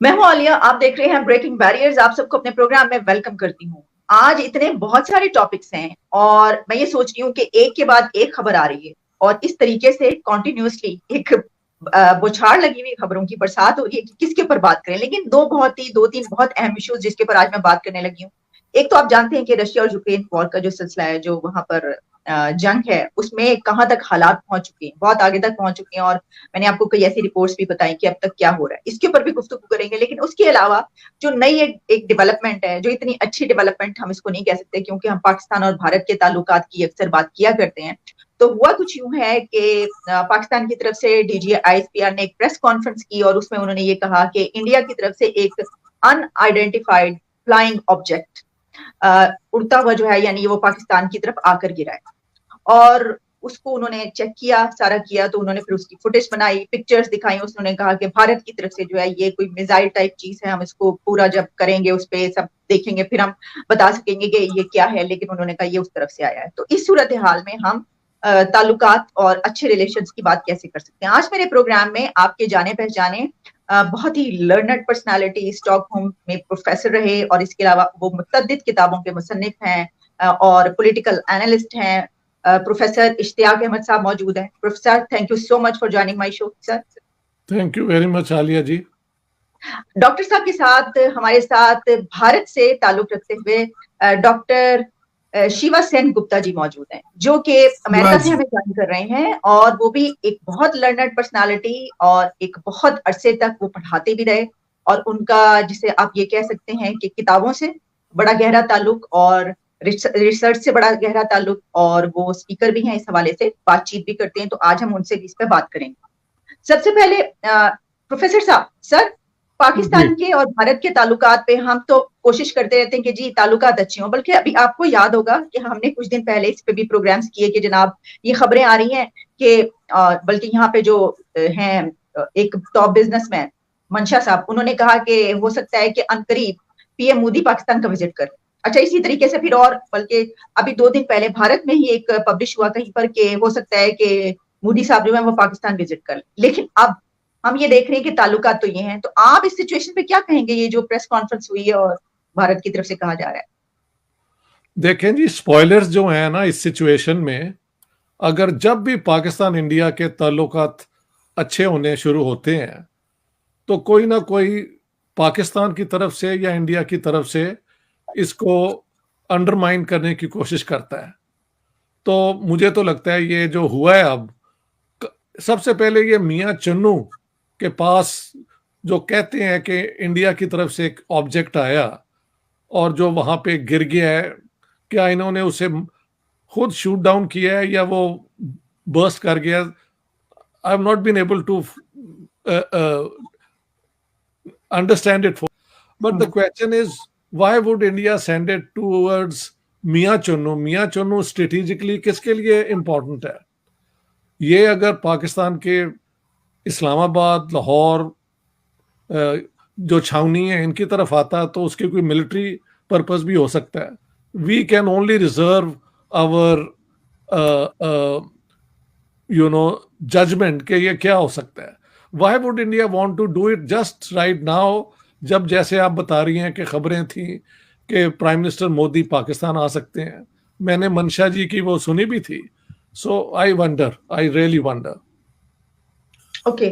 मैं हूं आलिया, आप देख रहे हैं ब्रेकिंग बैरियर्स। आप सबको अपने प्रोग्राम में वेलकम करती हूँ। आज इतने बहुत सारे टॉपिक्स हैं और मैं ये सोच रही हूँ कि एक के बाद एक खबर आ रही है और इस तरीके से कॉन्टिन्यूसली एक बौछार लगी हुई खबरों की बरसात हो रही है कि किसके ऊपर बात करें। लेकिन दो तीन बहुत अहम इश्यूज जिसके ऊपर आज मैं बात करने लगी हूँ। एक तो आप जानते हैं कि रशिया और यूक्रेन वॉर का जो सिलसिला है, जो वहां पर जंग है, उसमें कहां तक हालात पहुंच चुके हैं, बहुत आगे तक पहुंच चुके हैं। और मैंने आपको कई ऐसी रिपोर्ट्स भी बताई कि अब तक क्या हो रहा है, इसके ऊपर भी गुफ्तगू करेंगे। लेकिन उसके अलावा जो नई एक डेवलपमेंट है, जो इतनी अच्छी डेवलपमेंट हम इसको नहीं कह सकते क्योंकि हम पाकिस्तान और भारत के ताल्लुकात की अक्सर बात किया करते हैं। तो हुआ कुछ यूं है कि पाकिस्तान की तरफ से डीजीआईएसपीआर ने एक प्रेस कॉन्फ्रेंस की और उसमें उन्होंने ये कहा कि इंडिया की तरफ से एक अनआइडेंटिफाइड फ्लाइंग ऑब्जेक्ट उड़ता हुआ जो है, यानी वो पाकिस्तान की तरफ आकर गिरा है। और उसको उन्होंने चेक किया, सारा किया, तो उन्होंने फिर उसकी फुटेज बनाई, पिक्चर्स दिखाई। उसने कहा कि भारत की तरफ से जो है ये कोई मिसाइल टाइप चीज है, हम इसको पूरा जब करेंगे, उस पर सब देखेंगे, फिर हम बता सकेंगे कि ये क्या है। लेकिन उन्होंने कहा ये उस तरफ से आया है। तो इस सूरत हाल में हम ताल्लुकात और अच्छे रिलेशंस की बात कैसे कर सकते हैं। आज मेरे प्रोग्राम में आपके जाने पहचाने बहुत ही लर्नड पर्सनालिटी, स्टॉकहोम में प्रोफेसर रहे और इसके अलावा वो मुतअद्दिद किताबों के मुसन्निफ हैं और पॉलिटिकल एनालिस्ट हैं। प्रोफेसर इश्तियाक अहमद साहब मौजूद हैं। Professor, thank you so much for joining my show sir. Thank you very much Alia ji. Doctor साहब के साथ हमारे साथ भारत से ताल्लुक रखते हुए डॉक्टर शिवा सेन गुप्ता जी मौजूद हैं, जो कि अमेरिका से हमें ज्वाइन कर रहे हैं और वो भी एक बहुत लर्नड पर्सनालिटी और एक बहुत अरसे तक वो पढ़ाते भी रहे। और उनका, जिसे आप ये कह सकते हैं कि किताबों से बड़ा गहरा ताल्लुक और रिसर्च से बड़ा गहरा ताल्लुक, और वो स्पीकर भी हैं, इस हवाले से बातचीत भी करते हैं। तो आज हम उनसे इस पर बात करेंगे। सबसे पहले प्रोफेसर साहब, सर, जी पाकिस्तान के और भारत के ताल्लुकात पे हम तो कोशिश करते रहते हैं कि जी ताल्लुकात अच्छे हों, बल्कि अभी आपको याद होगा कि हमने कुछ दिन पहले इस पे भी प्रोग्राम्स किए कि जनाब ये खबरें आ रही हैं कि बल्कि यहाँ पे जो हैं एक टॉप बिजनेसमैन मंशा साहब, उन्होंने कहा कि हो सकता है कि अनकरीब पीएम मोदी पाकिस्तान का विजिट कर। अच्छा, इसी तरीके से फिर और बल्कि अभी 2 दिन पहले भारत में ही एक पब्लिश हुआ कहीं पर कि हो सकता है कि मोदी साहब जो है वो पाकिस्तान विजिट कर। लेकिन अब हम ये देख रहे हैं कि ताल्लुकात तो ये हैं। तो आप इस सिचुएशन पे क्या कहेंगे, ये जो प्रेस कॉन्फ्रेंस हुई है और भारत की तरफ से कहा जा रहा है। देखें जी, स्पॉयलर्स जो हैं ना इस सिचुएशन में, अगर जब भी पाकिस्तान इंडिया के ताल्लुकात अच्छे होने शुरू होते हैं तो कोई ना कोई पाकिस्तान की तरफ से या इंडिया की तरफ से इसको अंडरमाइन करने की कोशिश करता है। तो मुझे तो लगता है ये जो हुआ है अब, सबसे पहले ये मियाँ चन्नू के पास जो कहते हैं कि इंडिया की तरफ से एक ऑब्जेक्ट आया और जो वहां पे गिर गया है, क्या इन्होंने उसे खुद शूट डाउन किया है या वो बर्स्ट कर गया? I have not been able to understand it for. But the question is, why would India send it towards मियाँ चन्नू? मियाँ चन्नू स्ट्रेटेजिकली किसके लिए इम्पोर्टेंट है? ये अगर पाकिस्तान के इस्लामाबाद, लाहौर जो छावनी है इनकी तरफ आता तो उसके कोई मिलिट्री पर्पस भी हो सकता है। We can only reserve our judgement कि ये क्या हो सकता है। Why would India want to do it just right now, जब जैसे आप बता रही हैं कि खबरें थी कि प्राइम मिनिस्टर मोदी पाकिस्तान आ सकते हैं। मैंने मंशा जी की वो सुनी भी थी। So I wonder, I really wonder. Okay,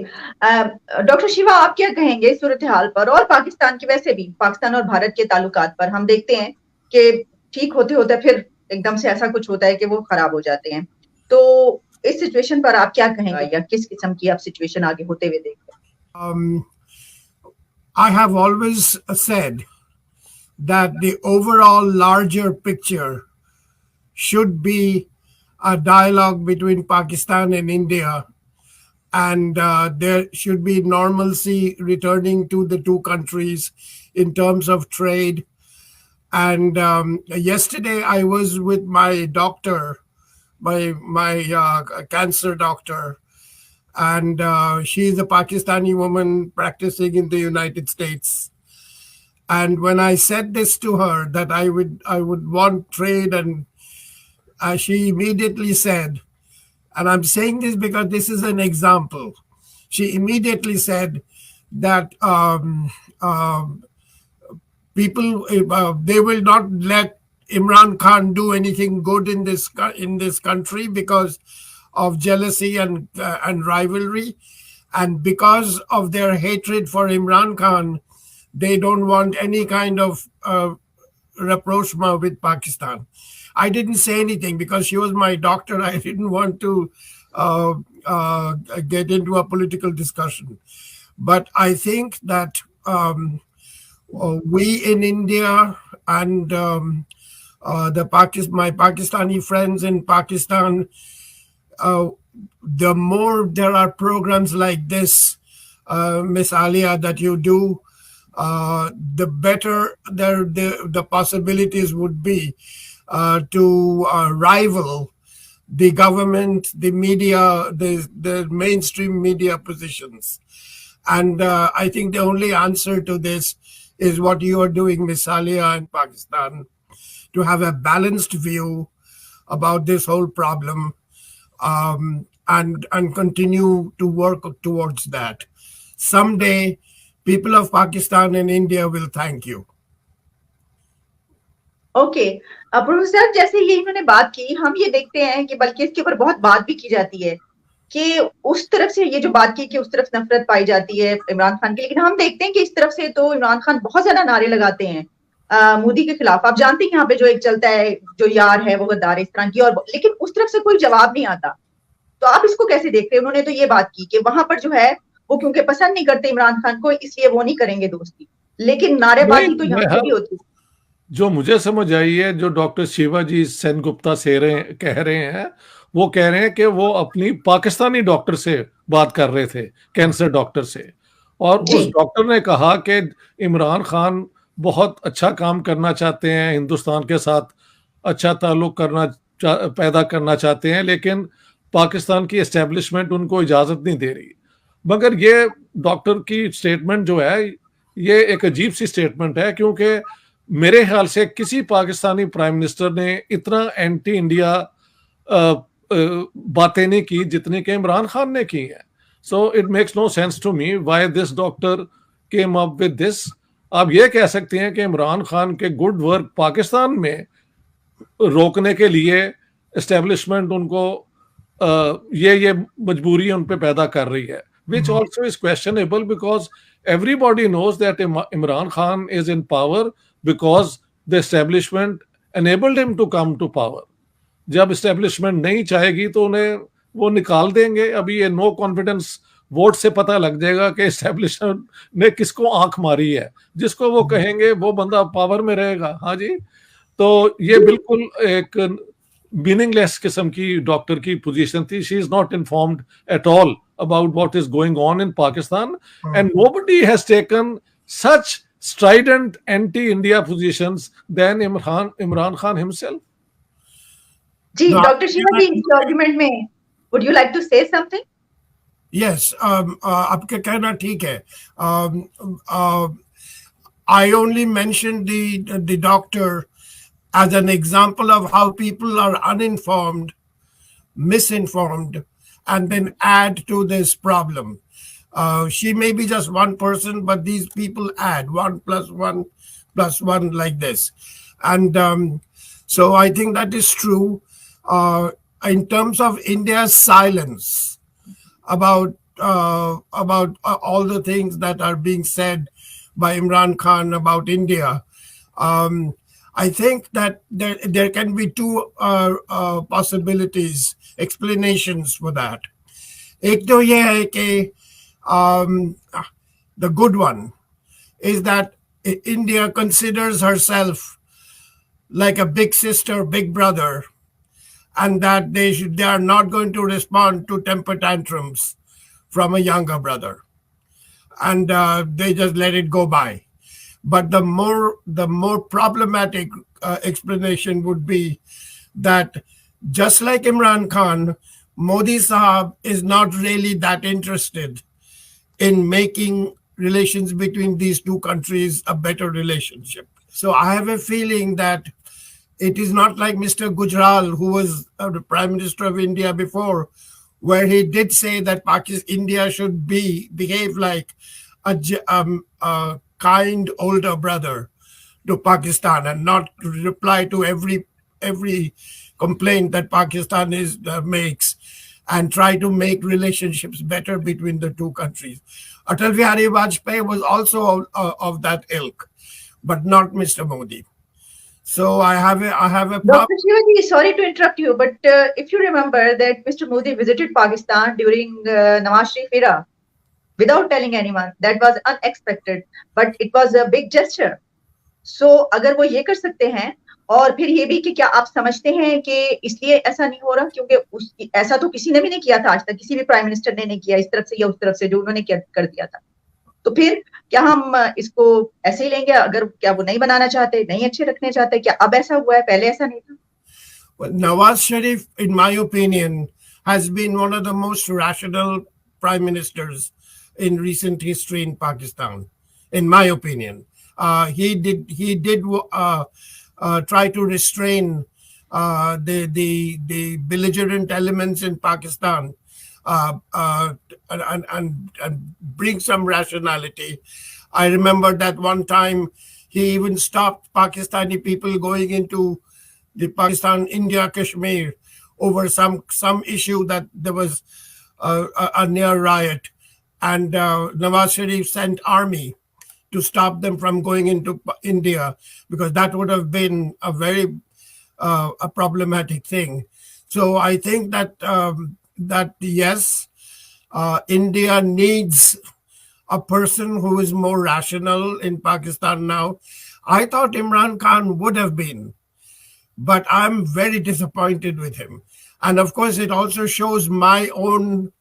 doctor Shiva, आप क्या कहेंगे इस सूरत हाल पर और पाकिस्तान की, वैसे भी पाकिस्तान और भारत के ताल्लुकात पर? हम देखते हैं कि ठीक होते होते फिर एकदम से ऐसा कुछ होता है कि वो खराब हो जाते हैं। तो इस सिचुएशन पर आप क्या कहेंगे या किस किस्म की आप सिचुएशन आगे होते हुए देख रहे हैं? I have always said that the overall larger picture should be a dialogue between Pakistan and India, and there should be normalcy returning to the two countries in terms of trade. And yesterday I was with my doctor, my cancer doctor, and she is a Pakistani woman practicing in the United States. And when I said this to her that I would want trade, and she immediately said, and I'm saying this because this is an example, she immediately said that people they will not let Imran Khan do anything good in this country because of jealousy and rivalry, and because of their hatred for Imran Khan, they don't want any kind of rapprochement with Pakistan. I didn't say anything because she was my doctor. I didn't want to uh, get into a political discussion. But I think that we in India and my Pakistani friends in Pakistan, uh, the more there are programs like this, Miss Aaliya, that you do, the better the possibilities would be to rival the government, the media, the mainstream media positions. And I think the only answer to this is what you are doing, Miss Aaliya, in Pakistan, to have a balanced view about this whole problem, and continue to work towards that. Someday, people of Pakistan and India will thank you. Okay, professor, जैसे ये इन्होंने बात की, हम ये देखते हैं कि बल्कि इसके ऊपर बहुत बात भी की जाती है कि उस तरफ से ये जो बात की कि उस तरफ नफरत पाई जाती है इमरान खान की, लेकिन हम देखते हैं कि इस तरफ से तो इमरान खान बहुत ज्यादा नारे लगाते हैं मोदी के खिलाफ। आप जानते हैं यहाँ पे जो एक चलता है, जो यार है वो गद्दार, इस तरह की, और लेकिन उस तरफ से कोई जवाब नहीं आता। तो आप इसको कैसे देखते हैं? उन्होंने तो ये बात की कि वहां पर जो है वो क्योंकि पसंद नहीं करते इमरान खान को, इसलिए वो नहीं करेंगे दोस्ती, लेकिन नारेबाजी तो यहाँ पे भी होती है। जो मुझे समझ आई है, जो डॉक्टर शिवाजी सेनगुप्ता कह रहे हैं, वो कह रहे हैं कि वो अपनी पाकिस्तानी डॉक्टर से बात कर रहे थे, कैंसर डॉक्टर से, और उस डॉक्टर ने कहा कि इमरान खान बहुत अच्छा काम करना चाहते हैं, हिंदुस्तान के साथ अच्छा ताल्लुक पैदा करना चाहते हैं, लेकिन पाकिस्तान की एस्टेब्लिशमेंट उनको इजाज़त नहीं दे रही। मगर ये डॉक्टर की स्टेटमेंट जो है, ये एक अजीब सी स्टेटमेंट है, क्योंकि मेरे ख्याल से किसी पाकिस्तानी प्राइम मिनिस्टर ने इतना एंटी इंडिया बातें नहीं की जितनी कि इमरान खान ने की है। So it makes no sense to me why this doctor came up with this. आप ये कह सकते हैं कि इमरान खान के गुड वर्क पाकिस्तान में रोकने के लिए एस्टेब्लिशमेंट उनको ये मजबूरी उन पे पैदा कर रही है, which also is questionable because everybody knows that Imran Khan is in power because the establishment enabled him to come to power. जब establishment नहीं चाहेगी तो उन्हें वो निकाल देंगे। अभी ये नो कॉन्फिडेंस वोट से पता लग जाएगा कि एस्टेब्लिशमेंट ने किसको आंख मारी है। जिसको वो कहेंगे वो बंदा पावर में रहेगा। हाँ जी, तो ये बिल्कुल एक मीनिंगलेस किस्म की डॉक्टर की पोजीशन थी। She is not informed at all about what is going on in Pakistan, and nobody has taken such strident anti-India positions than Imran Khan himself. जी, Dr. Shiva ji, इस argument में would you like to say something? Yes, आपका कहना ठीक है। I only mentioned the doctor as an example of how people are uninformed, misinformed, and then add to this problem. She may be just one person, but these people add 1 + 1 + 1 like this. And so I think that is true. In terms of India's silence about all the things that are being said by Imran Khan about India, I think that there can be two possibilities, explanations for that. एक तो ये है कि the good one is that India considers herself like a big sister, big brother, and that they are not going to respond to temper tantrums from a younger brother, and they just let it go by. But the more problematic explanation would be that just like Imran Khan, Modi Sahab is not really that interested in making relations between these two countries a better relationship. So I have a feeling that it is not like Mr. Gujral, who was the Prime Minister of India before, where he did say that India should behave like a kind older brother to Pakistan and not to reply to every complaint that Pakistan makes, and try to make relationships better between the two countries. Atal Bihari Vajpayee was also of that ilk, but not Mr. Modi. So I have a problem. Dr. Shivaji, sorry to interrupt you, but if you remember that Mr. Modi visited Pakistan during Nawaz Sharif era without telling anyone, that was unexpected, but it was a big gesture. So अगर वो ये कर सकते हैं, और फिर ये भी कि क्या आप समझते हैं कि इसलिए ऐसा नहीं हो रहा क्योंकि ऐसा तो किसी ने भी नहीं किया था आज तक, किसी भी प्राइम मिनिस्टर ने नहीं किया इस तरफ से या उस तरफ से जो उन्होंने कर दिया था, तो फिर क्या हम इसको ऐसे ही लेंगे? अगर क्या वो नहीं बनाना चाहते, नहीं अच्छे रखने चाहते, क्या अब ऐसा हुआ है, पहले ऐसा नहीं था? Well, Nawaz Sharif, in my opinion, has been one of the most rational prime ministers in recent history in Pakistan. In my opinion, he did try to restrain the belligerent elements in Pakistan, and bring some rationality. I remember that one time he even stopped Pakistani people going into the Pakistan, India, Kashmir over some issue that there was a near riot, and Nawaz Sharif sent army to stop them from going into India, because that would have been a very a problematic thing. So I think that that yes, India needs a person who is more rational in Pakistan now. I thought Imran Khan would have been, but I'm very disappointed with him. And of course, it also shows my own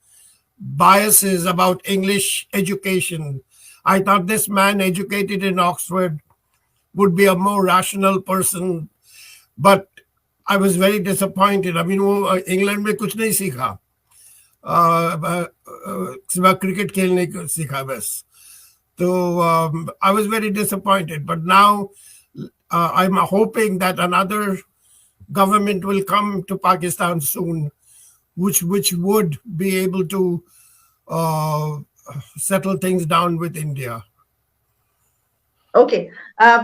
biases about English education. I thought this man, educated in Oxford, would be a more rational person, but I was very disappointed. I mean, वो England में कुछ नहीं सीखा, सिवा cricket खेलने को सीखा बस. So I was very disappointed. But now I'm hoping that another government will come to Pakistan soon, which would be able to settle things down with India. Okay,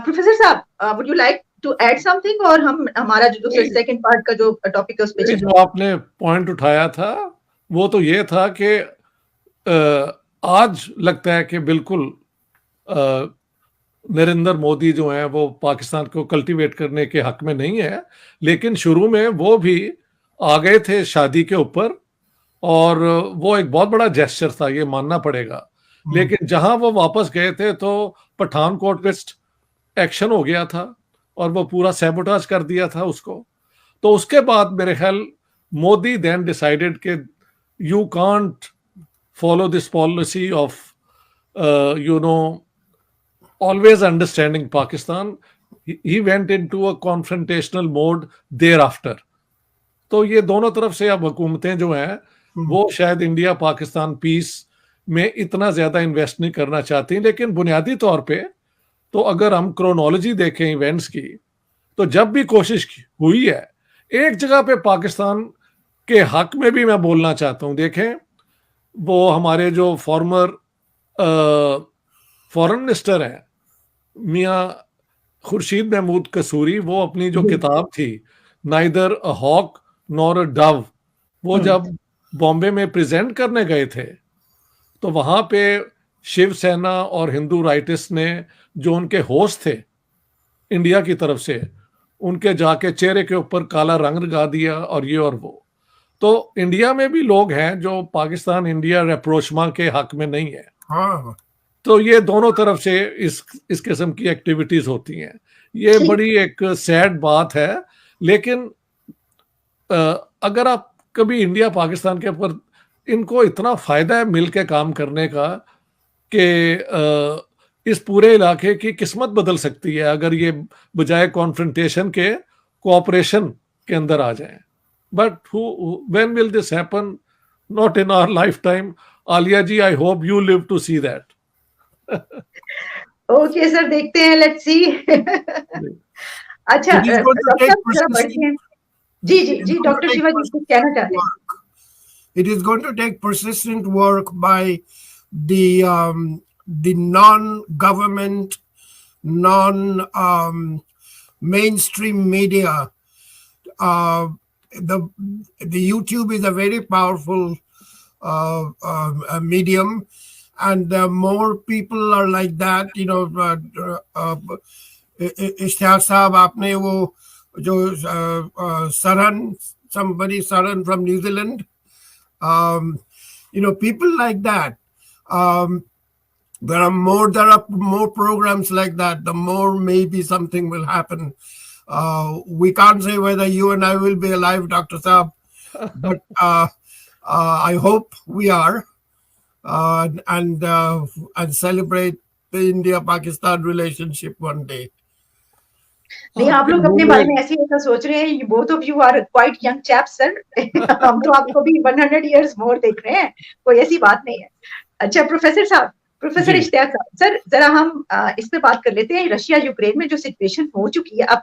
Professor साहब, would you like to add something, और हम हमारा जो दूसरे second part का जो topic है उस पे जो आपने पॉइंट उठाया था वो तो ये था कि आज लगता है कि बिल्कुल नरेंद्र मोदी जो हैं वो पाकिस्तान को कल्टीवेट करने के हक में नहीं है, लेकिन शुरू में वो भी आ गए थे शादी के ऊपर, और वो एक बहुत बड़ा जेस्चर था, ये मानना पड़ेगा. लेकिन जहां वो वापस गए थे तो पठानकोट पे एक्शन हो गया था और वो पूरा सैबोटाज कर दिया था उसको. तो उसके बाद मेरे ख्याल मोदी देन डिसाइडेड कि you can't follow this policy of you know always understanding Pakistan. He went into a confrontational mode thereafter. तो ये दोनों तरफ से अब हुकूमतें जो हैं वो शायद इंडिया पाकिस्तान पीस में इतना ज्यादा इन्वेस्ट नहीं करना चाहती, लेकिन बुनियादी तौर पे तो अगर हम क्रोनोलॉजी देखें इवेंट्स की, तो जब भी कोशिश हुई है, एक जगह पे पाकिस्तान के हक में भी मैं बोलना चाहता हूं. देखें, वो हमारे जो फॉर्मर फॉरेन मिनिस्टर हैं मियां खुर्शीद महमूद कसूरी, वो अपनी जो किताब थी neither a hawk nor a dove, वो जब बॉम्बे में प्रेजेंट करने गए थे तो वहां पे शिवसेना और हिंदू राइटिस्ट ने जो उनके होस्ट थे इंडिया की तरफ से, उनके जाके चेहरे के ऊपर काला रंग लगा दिया और ये और वो. तो इंडिया में भी लोग हैं जो पाकिस्तान इंडिया रेप्रोचमा के हक में नहीं है. हाँ. तो ये दोनों तरफ से इस किस्म की एक्टिविटीज होती हैं. ये बड़ी एक सैड बात है, लेकिन अगर आप कभी इंडिया पाकिस्तान के ऊपर, इनको इतना फायदा है मिल के काम करने का कि इस पूरे इलाके की किस्मत बदल सकती है अगर ये बजाय कॉन्फ्रंटेशन के कोऑपरेशन के अंदर आ जाएं. But when will this happen? Not in our lifetime. Alia ji, I hope you live to see that. Okay sir, देखते हैं, लेट्स सी. अच्छा, जी डॉक्टर शिवाजी कुछ कहना चाहते हैं? It is going to take persistent work by the the non-government, non-mainstream media. The YouTube is a very powerful medium, and more people are like that. Ishtiyaq साहब, आपने वो जो somebody Saran from New Zealand, people like that. There are more programs like that. The more maybe something will happen. We can't say whether you and I will be alive, Dr. Saab, but I hope we are, and celebrate the India-Pakistan relationship one day. नहीं, आप लोग अपने बारे में ऐसे ऐसा सोच रहे हैं. Both of you are quite young chaps sir. हम तो आपको भी 100 इयर्स मोर देख रहे हैं, कोई ऐसी बात नहीं है. अच्छा प्रोफेसर साहब, प्रोफेसर इश्तियाक साहब, सर जरा हम इस पे बात कर लेते हैं. रशिया यूक्रेन में जो सिचुएशन हो चुकी है अब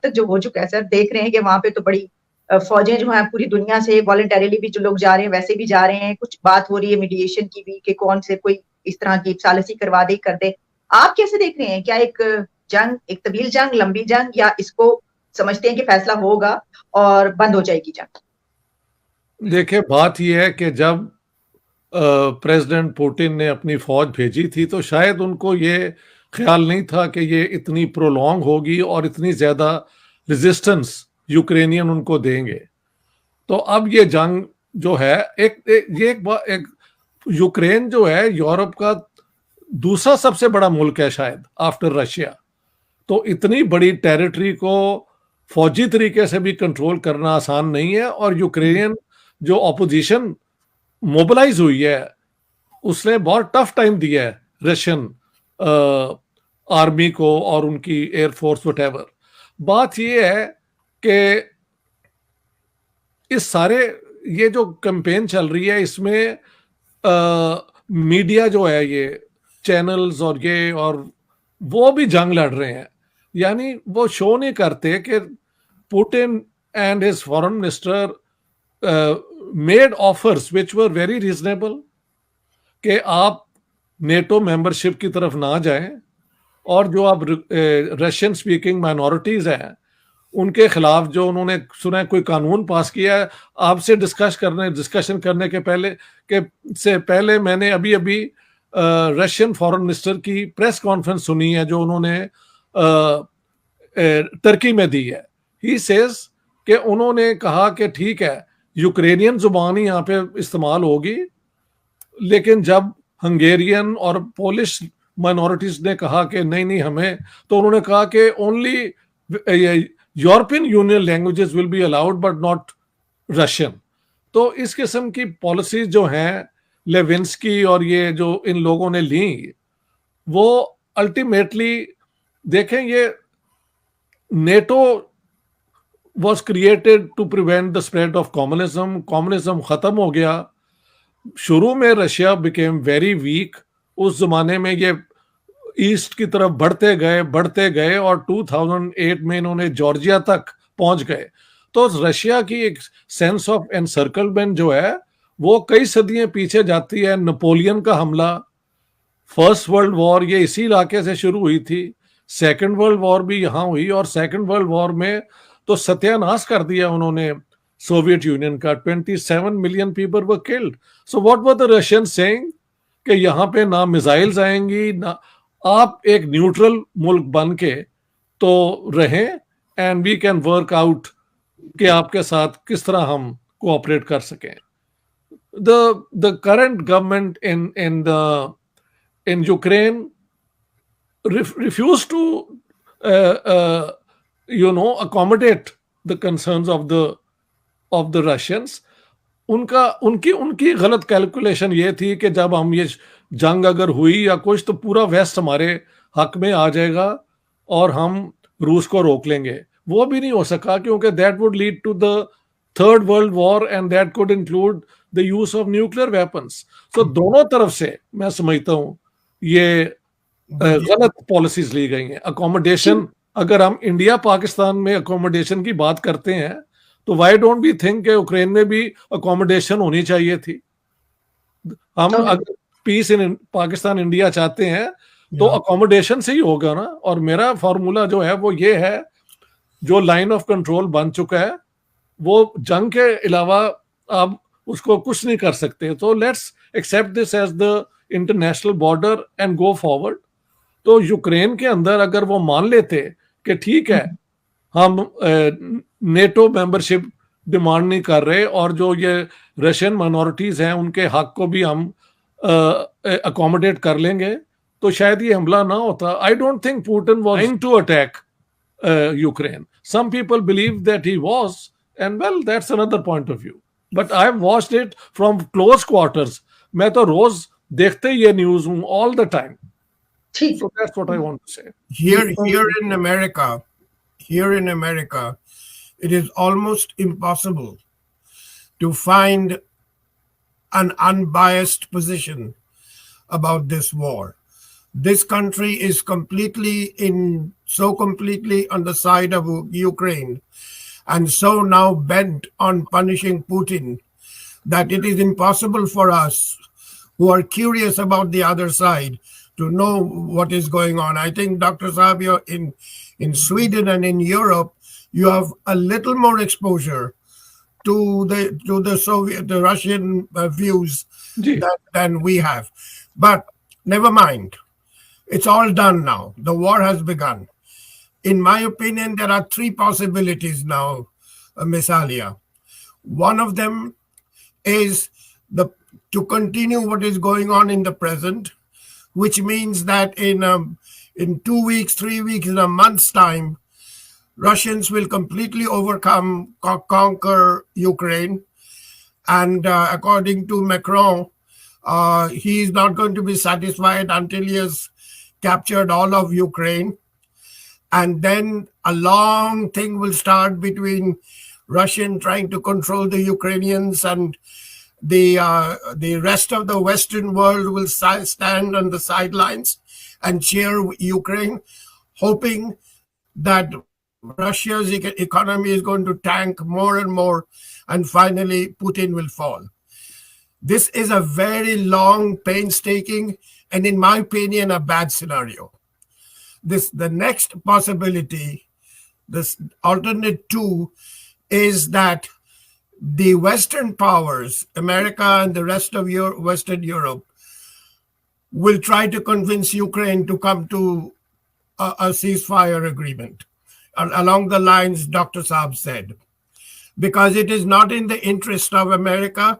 तक जो हो चुका है सर, देख रहे हैं कि वहां पे तो बड़ी फौजें जो हैं पूरी दुनिया से वॉलंटरीली भी जो लोग जा रहे हैं वैसे भी जा रहे हैं. कुछ बात हो रही है मीडिएशन की भी कि कौन से कोई इस तरह की सालिसी करवा दे कर दे. आप कैसे देख रहे हैं? क्या एक जंग, एक तवील जंग, लंबी जंग, या इसको समझते हैं कि फैसला होगा और बंद हो जाएगी जंग? देखिए, बात यह है कि जब प्रेसिडेंट पुतिन ने अपनी फौज भेजी थी तो शायद उनको ये ख्याल नहीं था कि ये इतनी प्रोलॉन्ग होगी और इतनी ज्यादा रेजिस्टेंस यूक्रेनियन उनको देंगे. तो अब ये जंग जो है एक यूक्रेन जो है यूरोप का दूसरा सबसे बड़ा मुल्क है शायद आफ्टर रशिया. तो इतनी बड़ी टेरिटरी को फौजी तरीके से भी कंट्रोल करना आसान नहीं है. और यूक्रेनियन जो ऑपोजिशन मोबिलाइज हुई है उसने बहुत टफ टाइम दिया है रशियन आर्मी को और उनकी एयरफोर्स व्हाटएवर. बात ये है कि इस सारे ये जो कैंपेन चल रही है इसमें मीडिया जो है, ये चैनल्स और वो भी जंग लड़ रहे हैं. यानी वो शो नहीं करते कि Putin and his foreign minister made offers which were very reasonable कि आप नेटो मेंबरशिप की तरफ ना जाएं और जो आप रशियन स्पीकिंग माइनॉरिटीज हैं उनके खिलाफ जो उन्होंने सुना कोई कानून पास किया है. आपसे डिस्कशन करने के पहले मैंने अभी रशियन फॉरेन मिनिस्टर की प्रेस कॉन्फ्रेंस सुनी है जो उन्होंने तुर्की में दी है. ही सेज कि उन्होंने कहा कि ठीक है यूक्रेनियन जुबान ही यहाँ पे इस्तेमाल होगी, लेकिन जब हंगेरियन और पोलिश माइनॉरिटीज ने कहा कि नहीं हमें, तो उन्होंने कहा कि only European union languages will be allowed but not Russian. तो इस किस्म की पॉलिसीज जो हैं लेविंस्की और ये जो इन लोगों ने ली, वो अल्टीमेटली देखें, ये NATO was created to prevent the spread of communism. Communism खत्म हो गया. शुरू में रशिया बिकेम वेरी वीक. उस जमाने में ये ईस्ट की तरफ बढ़ते गए और 2008 में इन्होंने जॉर्जिया तक पहुंच गए. तो रशिया की एक सेंस ऑफ एनसर्कलमेंट जो है वो कई सदियां पीछे जाती है. नेपोलियन का हमला, फर्स्ट वर्ल्ड वॉर, ये इसी इलाके से शुरू हुई थी. सेकेंड वर्ल्ड वॉर भी यहाँ हुई और सेकेंड वर्ल्ड वॉर में तो सत्यानाश कर दिया उन्होंने सोवियत यूनियन का. 27 million people were killed. So what were the Russian saying कि यहाँ पे ना मिसाइल्स आएंगी, ना आप एक न्यूट्रल मुल्क बन के तो रहें and we can work out कि आपके साथ किस तरह हम कोऑपरेट कर सकें. The current government in Ukraine refused to accommodate the concerns of the Russians. उनकी गलत कैलकुलेशन ये थी कि जब हम ये जंग अगर हुई या कुछ तो पूरा वेस्ट हमारे हक में आ जाएगा और हम रूस को रोक लेंगे. वो भी नहीं हो सका क्योंकि that would lead to the third world war and that could include the use of nuclear weapons. So दोनों तरफ से मैं समझता हूं ये गलत पॉलिसीज ली गई हैं. अकोमोडेशन, अगर हम इंडिया पाकिस्तान में अकोमोडेशन की बात करते हैं तो व्हाई डोंट वी थिंक कि यूक्रेन में भी अकोमोडेशन होनी चाहिए थी. हम पीस इन पाकिस्तान इंडिया चाहते हैं तो Yeah. अकोमोडेशन से ही होगा ना। और मेरा फॉर्मूला जो है वो ये है, जो लाइन ऑफ कंट्रोल बन चुका है वो जंग के अलावा आप उसको कुछ नहीं कर सकते। तो let's accept this as the international border and go forward. तो यूक्रेन के अंदर अगर वो मान लेते कि ठीक है हम नेटो मेंबरशिप डिमांड नहीं कर रहे और जो ये रशियन माइनॉरिटीज हैं उनके हक को भी हम अकोमोडेट कर लेंगे, तो शायद ये हमला ना होता। I don't think Putin was trying to attack Ukraine. Some people believe that he was, and well, that's another point of view. But I've watched it from close quarters. मैं तो रोज देखते ही ये न्यूज हूँ all the time. ठीक So that's what I want to say. Here in America, it is almost impossible to find an unbiased position about this war. This country is so completely on the side of Ukraine and so now bent on punishing Putin that it is impossible for us who are curious about the other side to know what is going on. I think, Dr. Sabio, in Sweden and in Europe, you have a little more exposure to the Russian views than we have. But never mind. It's all done now. The war has begun. In my opinion, there are three possibilities now, Miss Aaliya. One of them is to continue what is going on in the present, which means that in 2 weeks, 3 weeks, in a month's time, Russians will completely conquer Ukraine. And according to Macron, he is not going to be satisfied until he has captured all of Ukraine. And then a long thing will start between Russian trying to control the Ukrainians, and the rest of the Western world will stand on the sidelines and cheer Ukraine, hoping that Russia's economy is going to tank more and more, and finally Putin will fall. This is a very long, painstaking, and in my opinion, a bad scenario. The next possibility, this alternate two, is that the Western powers, America and the rest of Western Europe, will try to convince Ukraine to come to a ceasefire agreement along the lines Dr. Saab said, because it is not in the interest of America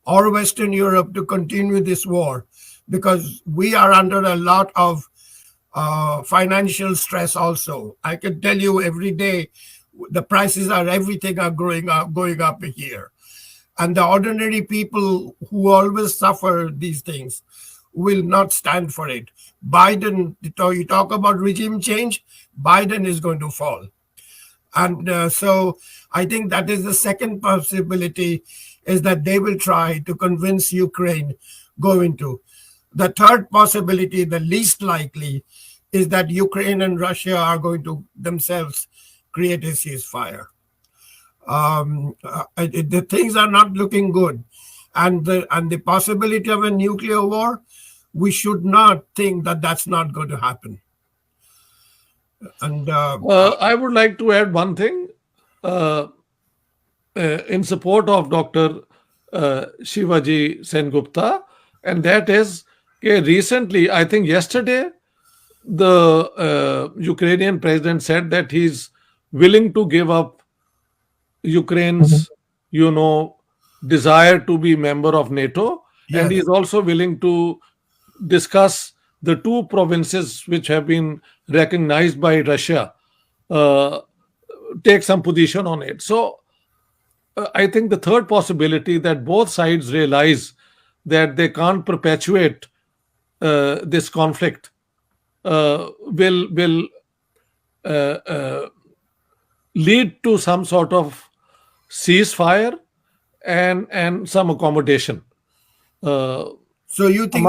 or Western Europe to continue this war, because we are under a lot of financial stress also. I can tell you every day the prices everything are going up here. And the ordinary people who always suffer these things will not stand for it. Biden, you talk about regime change, Biden is going to fall. And so I think that is the second possibility, is that they will try to convince Ukraine go into. The third possibility, the least likely, is that Ukraine and Russia are going to themselves create a ceasefire. The things are not looking good. And the possibility of a nuclear war, we should not think that that's not going to happen. And I would like to add one thing in support of Dr. Shivaji Sengupta, and that is recently, I think yesterday, the Ukrainian president said that he's willing to give up Ukraine's, desire to be member of NATO, and he's also willing to discuss the two provinces which have been recognized by Russia, take some position on it. So I think the third possibility, that both sides realize that they can't perpetuate this conflict, will lead to some sort of ceasefire and some accommodation. So you think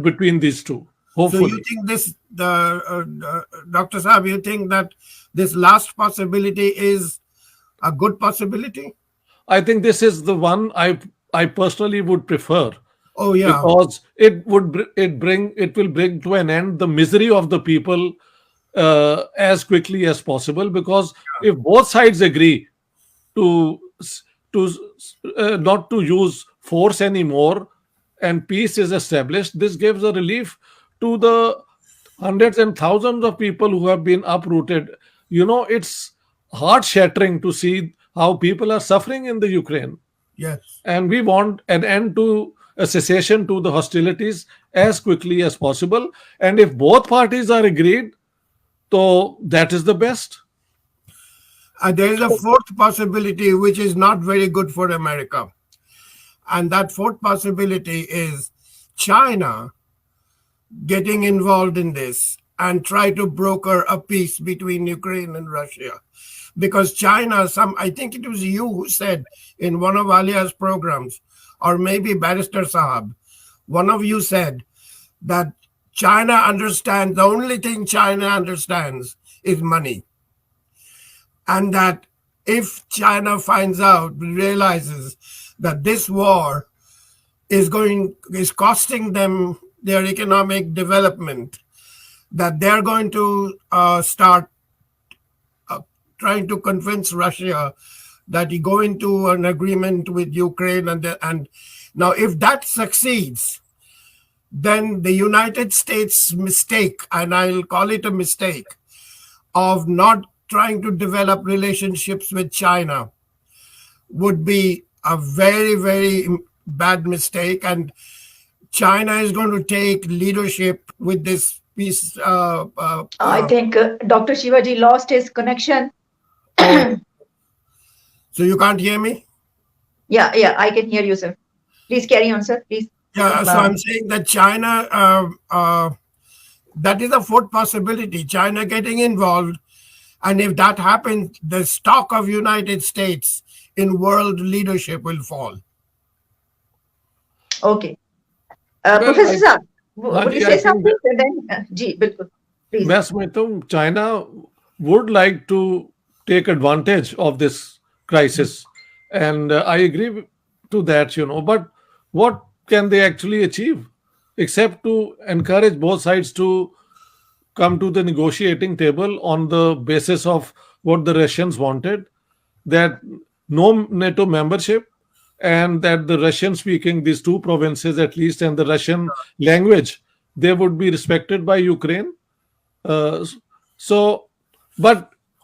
between these two, hopefully. So you think this, Dr. Saab, you think that this last possibility is a good possibility? I think this is the one I personally would prefer. Oh yeah. because it will bring to an end the misery of the people as quickly as possible. Because if both sides agree to not to use force anymore and peace is established, this gives a relief to the hundreds and thousands of people who have been uprooted. It's heart shattering to see how people are suffering in the Ukraine, Yes. and we want an end to a cessation to the hostilities as quickly as possible. And if both parties are agreed, so that is the best. There is a fourth possibility which is not very good for America. And that fourth possibility is China getting involved in this and try to broker a peace between Ukraine and Russia. Because China, I think it was you who said in one of Aaliya's programs, or maybe Barrister Sahab, one of you said that China understands, the only thing China understands is money. And that if China finds out, realizes that this war is costing them their economic development, that they're going to start trying to convince Russia that you go into an agreement with Ukraine. And now if that succeeds, then the United States mistake, and I'll call it a mistake, of not trying to develop relationships with China would be a very, very bad mistake. And China is going to take leadership with this peace. I think Dr. Shivaji lost his connection. So you can't hear me? Yeah, I can hear you, sir. Please carry on, sir. Please. Yeah, so I'm saying that China, that is a fourth possibility, China getting involved. And if that happens, the stock of United States in world leadership will fall. Okay. Professor Saab, would you say something? Bilkul. Please. मैं समझता हूँ China would like to take advantage of this crisis, and I agree to that, but what can they actually achieve except to encourage both sides to come to the negotiating table on the basis of what the Russians wanted, that no NATO membership, and that the Russian speaking these two provinces at least, and the Russian language, they would be respected by Ukraine. But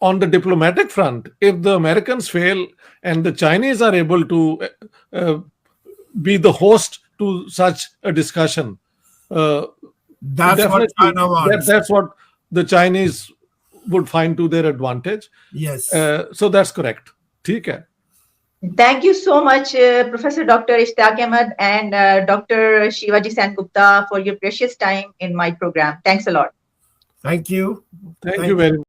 on the diplomatic front, if the Americans fail and the Chinese are able to be the host to such a discussion, that's what China wants. That's what the Chinese would find to their advantage. Yes. So that's correct. ठीक है. Thank you so much, Professor Dr. Ishtaq Ahmed and Dr. Shivaji Sengupta, for your precious time in my program. Thanks a lot. Thank you. Thank you very much.